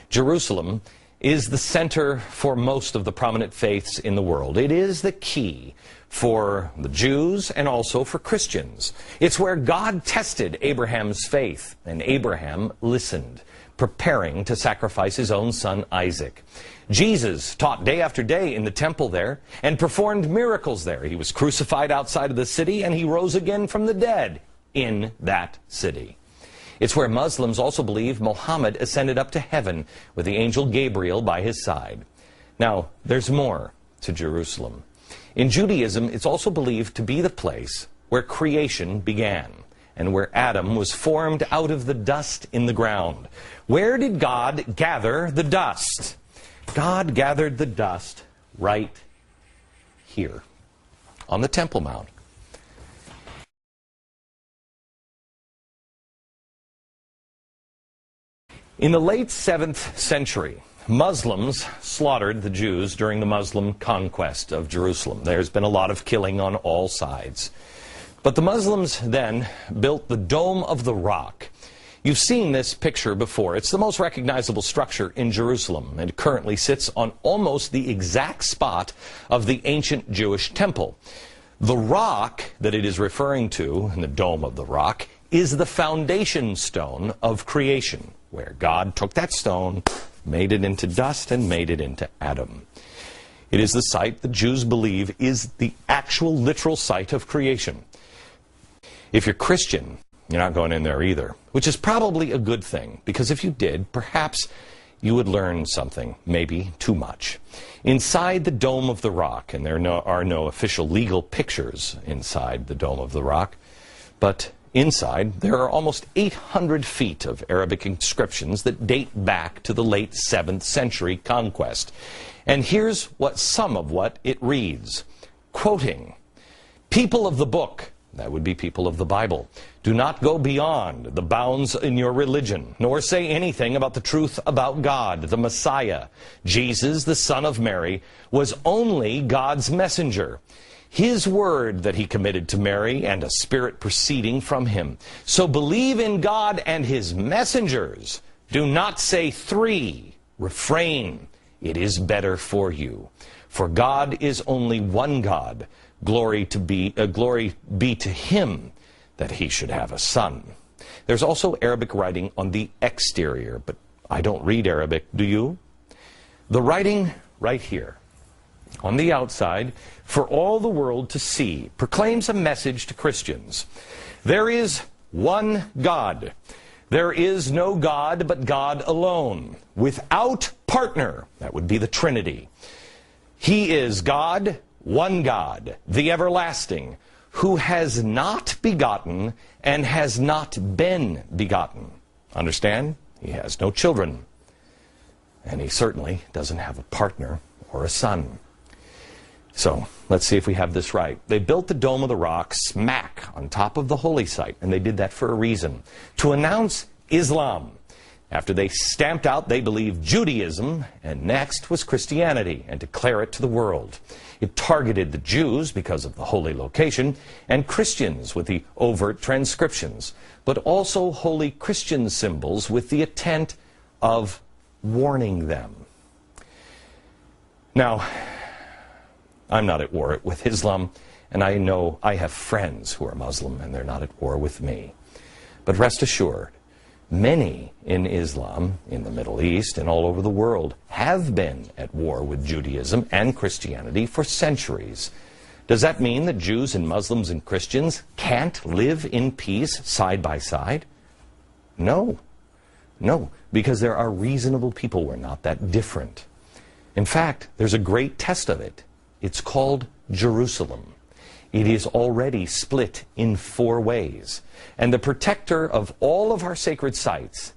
Jerusalem is the center for most of the prominent faiths in the world. It is the key for the Jews and also for Christians. It's where God tested Abraham's faith, and Abraham listened, preparing to sacrifice his own son Isaac. Jesus taught day after day in the temple there and performed miracles there. He was crucified outside of the city, and he rose again from the dead in that city. It's where Muslims also believe Muhammad ascended up to heaven with the angel Gabriel by his side. Now, there's more to Jerusalem. In Judaism, it's also believed to be the place where creation began and where Adam was formed out of the dust in the ground. Where did God gather the dust? God gathered the dust right here on the Temple Mount. In the late 7th century, Muslims slaughtered the Jews during the Muslim conquest of Jerusalem. There's been a lot of killing on all sides. But the Muslims then built the Dome of the Rock. You've seen this picture before. It's the most recognizable structure in Jerusalem, and it currently sits on almost the exact spot of the ancient Jewish temple. The rock that it is referring to, in the Dome of the Rock, is the foundation stone of creation, where God took that stone, made it into dust, and made it into Adam. It is the site the Jews believe is the actual literal site of creation. If you're Christian, you're not going in there either, which is probably a good thing, because if you did, perhaps you would learn something, maybe too much. Inside the Dome of the Rock, and there are no official legal pictures inside the Dome of the Rock, but inside, there are almost 800 feet of Arabic inscriptions that date back to the late 7th century conquest. And here's what some of what it reads. Quoting, "People of the book," that would be people of the Bible, "do not go beyond the bounds in your religion, nor say anything about the truth about God, the Messiah. Jesus, the Son of Mary, was only God's messenger. His word that he committed to Mary, and a spirit proceeding from him. So believe in God and his messengers. Do not say three. Refrain. It is better for you. For God is only one God. Glory be to him that he should have a son." There's also Arabic writing on the exterior, but I don't read Arabic, do you? The writing right here, on the outside, for all the world to see, proclaims a message to Christians. There is one God. There is no God but God alone, without partner. That would be the Trinity. He is God, one God, the everlasting, who has not begotten and has not been begotten. Understand? He has no children. And he certainly doesn't have a partner or a son. So, let's see if we have this right. They built the Dome of the Rock smack on top of the holy site, and they did that for a reason. To announce Islam. After they stamped out, they believed, Judaism, and next was Christianity, and declare it to the world. It targeted the Jews because of the holy location, and Christians with the overt transcriptions, but also holy Christian symbols with the intent of warning them. Now, I'm not at war with Islam, and I know I have friends who are Muslim, and they're not at war with me. But rest assured, many in Islam, in the Middle East, and all over the world, have been at war with Judaism and Christianity for centuries. Does that mean that Jews and Muslims and Christians can't live in peace side by side? No. No, because there are reasonable people who are not that different. In fact, there's a great test of it. It's called Jerusalem. It is already split in 4 ways. And the protector of all of our sacred sites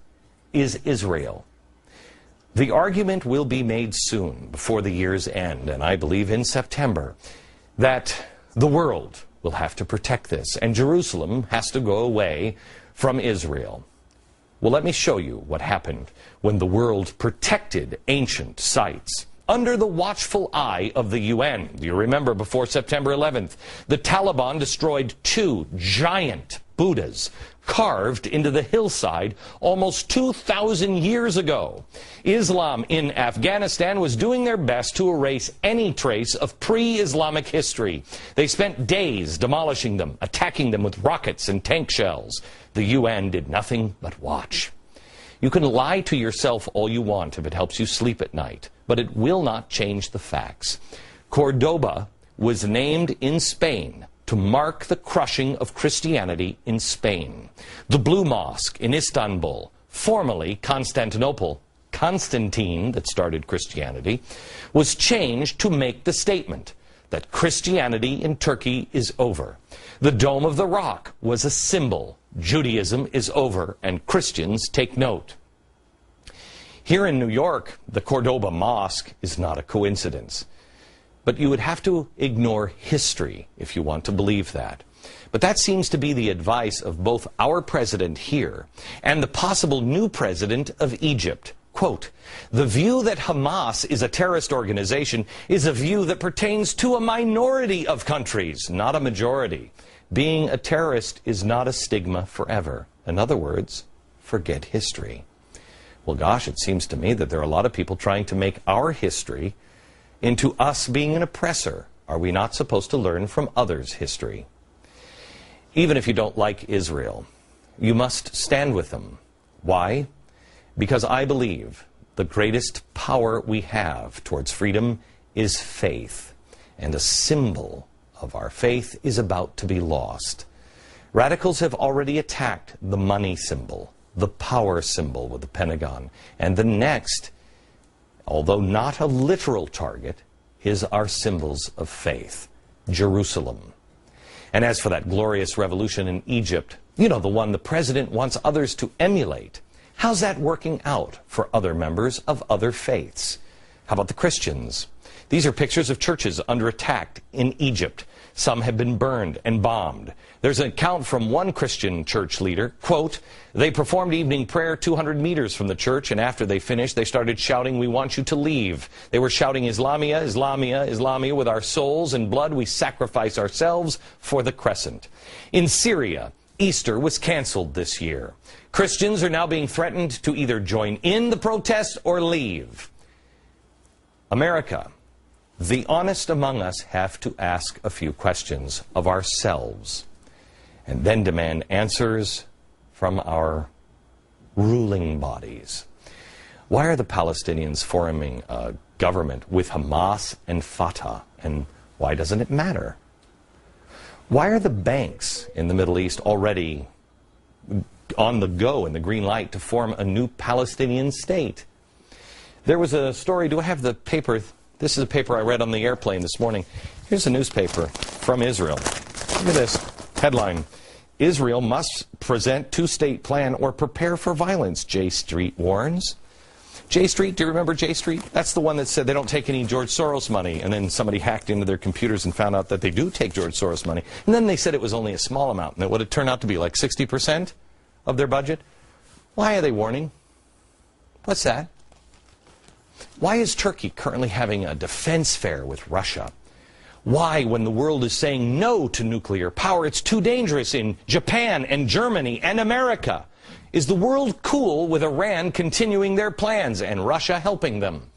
is Israel. The argument will be made soon, before the year's end, and I believe in September, that the world will have to protect this, and Jerusalem has to go away from Israel. Well, let me show you what happened when the world protected ancient sites under the watchful eye of the UN. Do you remember before September 11th? The Taliban destroyed 2 giant Buddhas carved into the hillside almost 2,000 years ago. Islam in Afghanistan was doing their best to erase any trace of pre-Islamic history. They spent days demolishing them, attacking them with rockets and tank shells. The UN did nothing but watch. You can lie to yourself all you want if it helps you sleep at night, but it will not change the facts. Cordoba was named in Spain to mark the crushing of Christianity in Spain. The Blue Mosque in Istanbul, formerly Constantinople, Constantine, that started Christianity, was changed to make the statement that Christianity in Turkey is over. The Dome of the Rock was a symbol. Judaism is over, and Christians take note. Here in New York, the Cordoba Mosque is not a coincidence. But you would have to ignore history if you want to believe that. But that seems to be the advice of both our president here and the possible new president of Egypt. Quote, "The view that Hamas is a terrorist organization is a view that pertains to a minority of countries, not a majority. Being a terrorist is not a stigma forever. In other words, forget history." Well, gosh, it seems to me that there are a lot of people trying to make our history into us being an oppressor. Are we not supposed to learn from others' history? Even if you don't like Israel, you must stand with them. Why? Because I believe the greatest power we have towards freedom is faith, and a symbol of our faith is about to be lost. Radicals have already attacked the money symbol, the power symbol with the Pentagon, and the next, although not a literal target, is our symbols of faith, Jerusalem. And as for that glorious revolution in Egypt, you know, the one the president wants others to emulate, how's that working out for other members of other faiths? How about the Christians? These are pictures of churches under attack in Egypt. Some have been burned and bombed. There's an account from one Christian church leader, quote, "They performed evening prayer 200 meters from the church, and after they finished, they started shouting, 'We want you to leave.' They were shouting, 'Islamia, Islamia, Islamia, with our souls and blood we sacrifice ourselves for the crescent.'" In Syria, Easter was canceled this year. Christians are now being threatened to either join in the protest or leave. America, the honest among us have to ask a few questions of ourselves and then demand answers from our ruling bodies. Why are the Palestinians forming a government with Hamas and Fatah, and why doesn't it matter? Why are the banks in the Middle East already on the go in the green light to form a new Palestinian state? There was a story, do I have the paper? This is a paper I read on the airplane this morning. Here's a newspaper from Israel. Look at this headline. "Israel must present two-state plan or prepare for violence," J Street warns. J Street, do you remember J Street? That's the one that said they don't take any George Soros money, and then somebody hacked into their computers and found out that they do take George Soros money. And then they said it was only a small amount, and it would have turned out to be like 60% of their budget. Why are they warning? What's that? Why is Turkey currently having a defense fair with Russia? Why, when the world is saying no to nuclear power, it's too dangerous in Japan and Germany and America? Is the world cool with Iran continuing their plans and Russia helping them?